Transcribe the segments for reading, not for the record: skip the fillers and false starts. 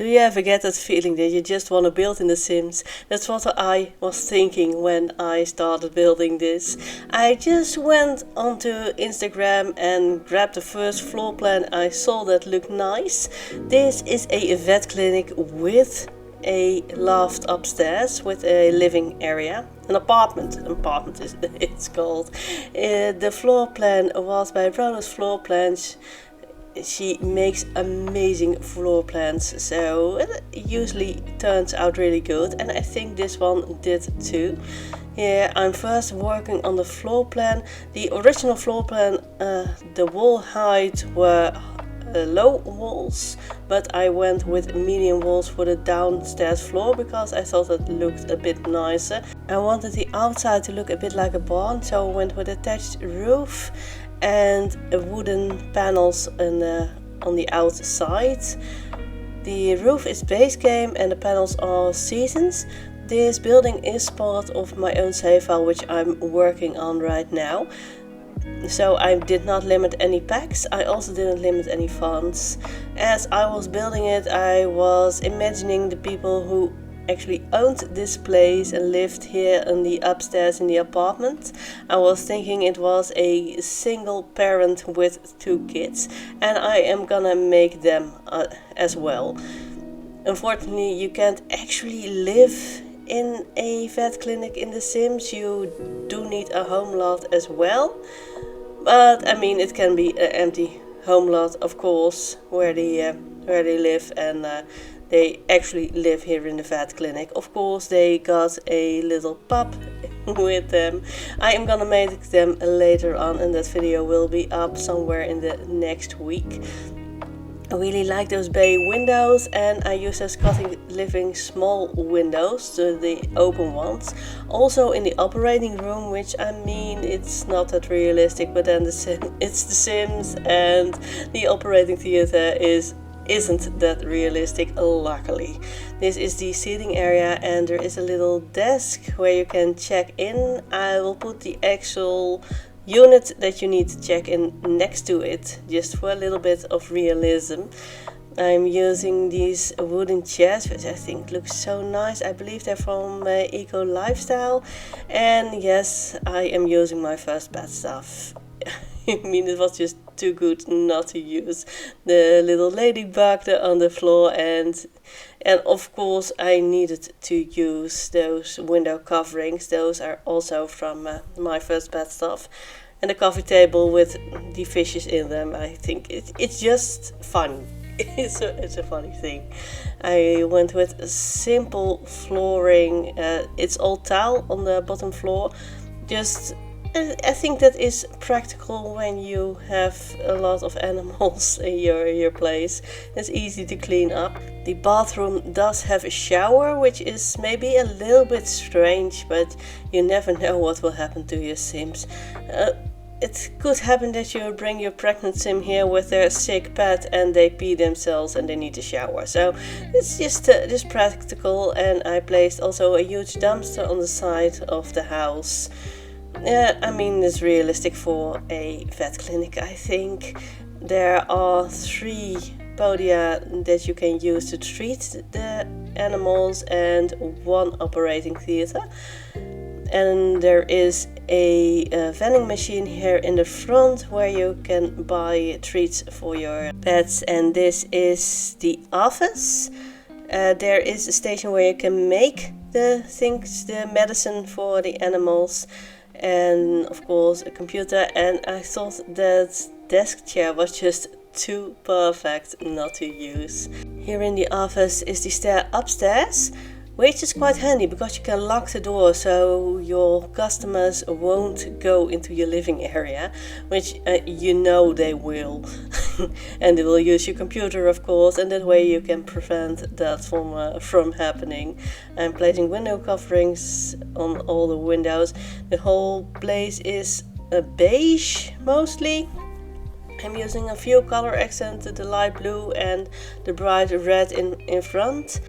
Do you ever get that feeling that you just want to build in The Sims? That's what I was thinking when I started building this. I just went onto Instagram and grabbed the first floor plan I saw that looked nice. This is a vet clinic with a loft upstairs with a living area. An apartment is it's called. The floor plan was by Brothers Floor Plans. She makes amazing floor plans, so it usually turns out really good, and I think this one did too. Yeah, I'm first working on the floor plan. The original floor plan, the wall height were low walls, but I went with medium walls for the downstairs floor because I thought it looked a bit nicer. I wanted the outside to look a bit like a barn, so I went with attached roof and wooden panels on the outside. The roof is base game and the panels are seasons. This building is part of my own save file, which I'm working on right now. So I did not limit any packs. I also didn't limit any funds. As I was building it, I was imagining the people who actually owned this place and lived here in the upstairs in the apartment. I was thinking it was a single parent with 2 kids, and I am gonna make them as well. Unfortunately, you can't actually live in a vet clinic in The Sims. You do need a home lot as well, but I mean, it can be an empty home lot, of course, where they live, and they actually live here in the vet clinic. Of course, they got a little pup with them. I am gonna make them later on, and that video will be up somewhere in the next week. I really like those bay windows, and I use those cutting living small windows, so the open ones. Also in the operating room, which I mean, it's not that realistic, but then it's The Sims, and the operating theater isn't that realistic, luckily. This is the seating area, and there is a little desk where you can check in. I will put the actual unit that you need to check in next to it, just for a little bit of realism. I'm using these wooden chairs, which I think look so nice. I believe they're from Eco Lifestyle. And yes, I am using my first pet stuff. I mean, it was just too good not to use. The little ladybug on the floor, and of course I needed to use those window coverings. Those are also from my first pet stuff. And the coffee table with the fishes in them. I think it's just fun. It's a funny thing. I went with simple flooring. It's all tile on the bottom floor. I think that is practical when you have a lot of animals in your place. It's easy to clean up. The bathroom does have a shower, which is maybe a little bit strange, but you never know what will happen to your Sims. It could happen that you bring your pregnant Sim here with their sick pet and they pee themselves and they need a shower. So it's just practical, and I placed also a huge dumpster on the side of the house. I mean, it's realistic for a vet clinic, I think. There are 3 podia that you can use to treat the animals and 1 operating theater. And there is a vending machine here in the front where you can buy treats for your pets, and this is the office. There is a station where you can make the medicine for the animals, and of course a computer. And I thought that desk chair was just too perfect not to use. Here in the office is the stair upstairs, which is quite handy because you can lock the door so your customers won't go into your living area, which you know they will. And they will use your computer, of course, and that way you can prevent that from happening. I'm placing window coverings on all the windows. The whole place is beige mostly. I'm using a few color accents, the light blue and the bright red in front.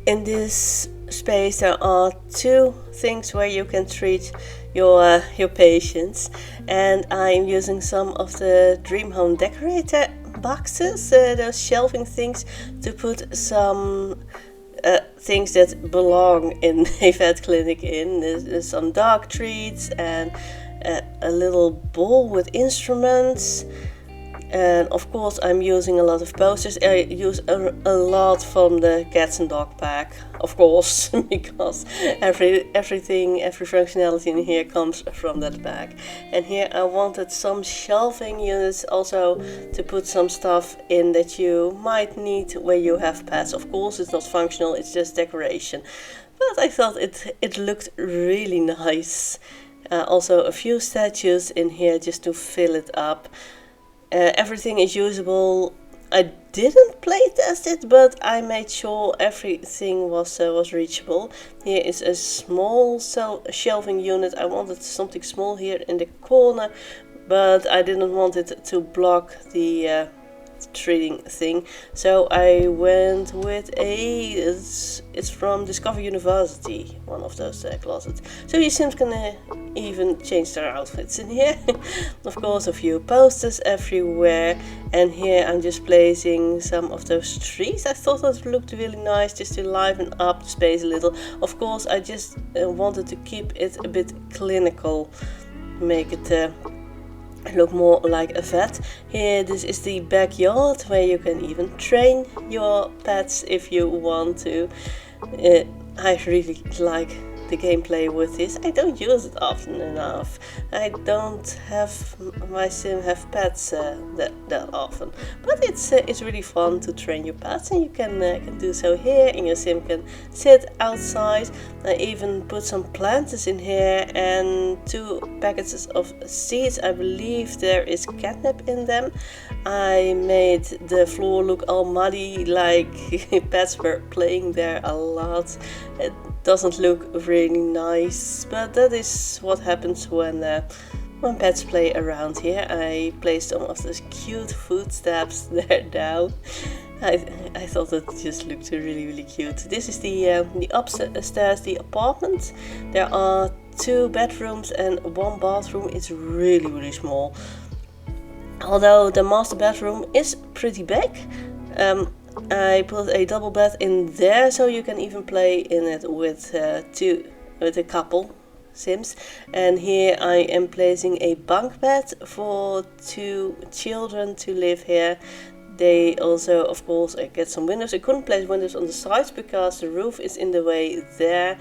In this space there are 2 things where you can treat your patients, and I'm using some of the Dream Home Decorator boxes, those shelving things, to put some things that belong in a vet clinic in. There's some dog treats and a little bowl with instruments. And of course I'm using a lot of posters. I use a lot from the cats and dog pack, of course, because everything, every functionality in here comes from that pack. And here I wanted some shelving units also to put some stuff in that you might need when you have pets. Of course it's not functional, it's just decoration. But I thought it looked really nice. Also a few statues in here just to fill it up. Everything is usable. I didn't play test it, but I made sure everything was reachable. Here is a small shelving unit. I wanted something small here in the corner, but I didn't want it to block the treating thing, so I went with it's from Discover University, one of those closets. So your Sims can even change their outfits in here. Of course a few posters everywhere, and here I'm just placing some of those trees. I thought that looked really nice, just to liven up the space a little. Of course I just wanted to keep it a bit clinical, make it look more like a vet. Here, this is the backyard where you can even train your pets if you want to. I really like the gameplay with this. I don't use it often enough. I don't have my sim have pets that often, but it's really fun to train your pets, and you can do so here. And your sim can sit outside. I even put some plants in here and 2 packets of seeds. I believe there is catnip in them. I made the floor look all muddy, like pets were playing there a lot. It doesn't look really nice, but that is what happens when pets play around here. I placed some of those cute footsteps there down. I thought that just looked really cute. This is the upstairs, the apartment. There are 2 bedrooms and 1 bathroom. It's really small. Although the master bedroom is pretty big. I put a double bed in there, so you can even play in it with a couple Sims. And here I am placing a bunk bed for 2 children to live here. They also, of course, get some windows. I couldn't place windows on the sides because the roof is in the way there.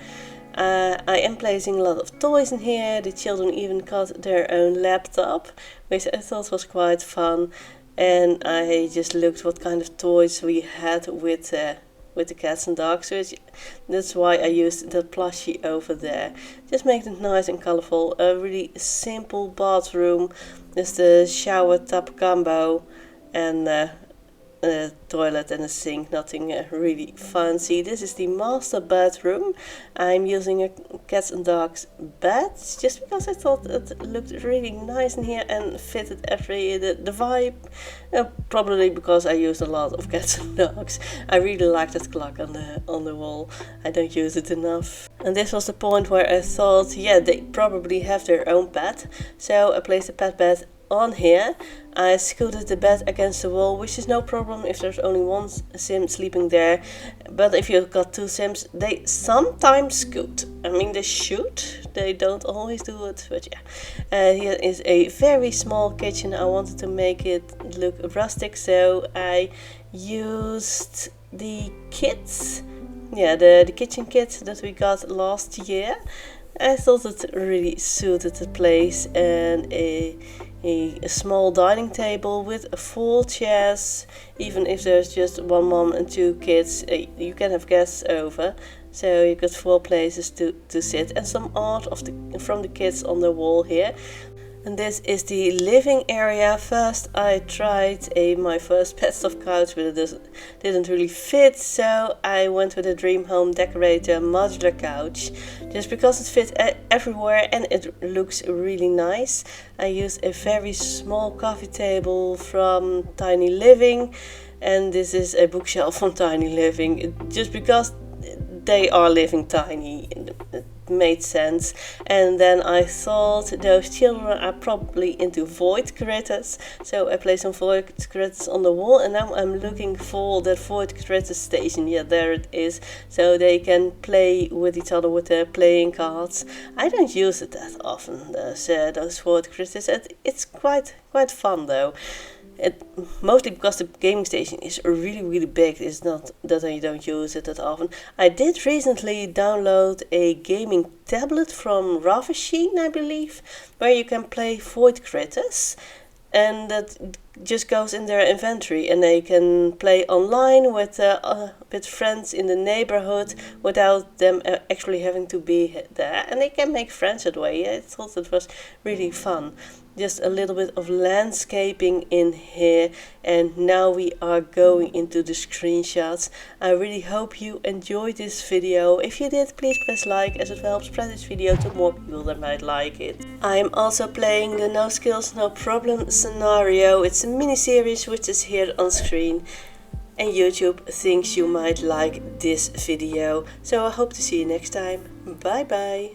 I am placing a lot of toys in here. The children even got their own laptop, which I thought was quite fun. And I just looked what kind of toys we had with the cats and dogs. So that's why I used that plushie over there. Just make it nice and colorful. A really simple bathroom. There's the shower tub combo and a toilet and a sink, nothing really fancy. This is the master bedroom. I'm using a cats and dogs bed just because I thought it looked really nice in here and fitted the vibe. Probably because I used a lot of cats and dogs. I really like that clock on the wall. I don't use it enough. And this was the point where I thought, yeah, they probably have their own pet. So I placed a pet bed on here. I scooted the bed against the wall, which is no problem if there's only 1 sim sleeping there. But if you've got 2 sims, they sometimes scoot. I mean, they should. They don't always do it, but yeah. Here is a very small kitchen. I wanted to make it look rustic, so I used the kits. Yeah, the kitchen kit that we got last year. I thought it really suited the place, and a small dining table with 4 chairs. Even if there's just 1 mom and 2 kids, you can have guests over. So you got 4 places to sit, and some art from the kids on the wall here. And this is the living area. First I tried my first best of couch, but it didn't really fit, so I went with a Dream Home Decorator modular couch, just because it fits everywhere and it looks really nice. I used a very small coffee table from Tiny Living, and this is a bookshelf from Tiny Living, just because they are living tiny. made sense. And then I thought those children are probably into void critters, so I placed some void critters on the wall, and now I'm looking for that void critter station. Yeah, there it is, so they can play with each other with their playing cards. I don't use it that often, those void critters. It's quite fun though. Mostly because the gaming station is really big. It's not that I don't use it that often. I did recently download a gaming tablet from Ravasheen, I believe, where you can play void critters, and that just goes in their inventory, and they can play online with friends in the neighborhood without them actually having to be there, and they can make friends that way. I thought it was really fun. Just a little bit of landscaping in here, and now we are going into the screenshots. I really hope you enjoyed this video. If you did, please press like, as it will help spread this video to more people that might like it. I'm also playing the No Skills No Problem scenario. It's a mini series which is here on screen, and YouTube thinks you might like this video. So I hope to see you next time. Bye bye.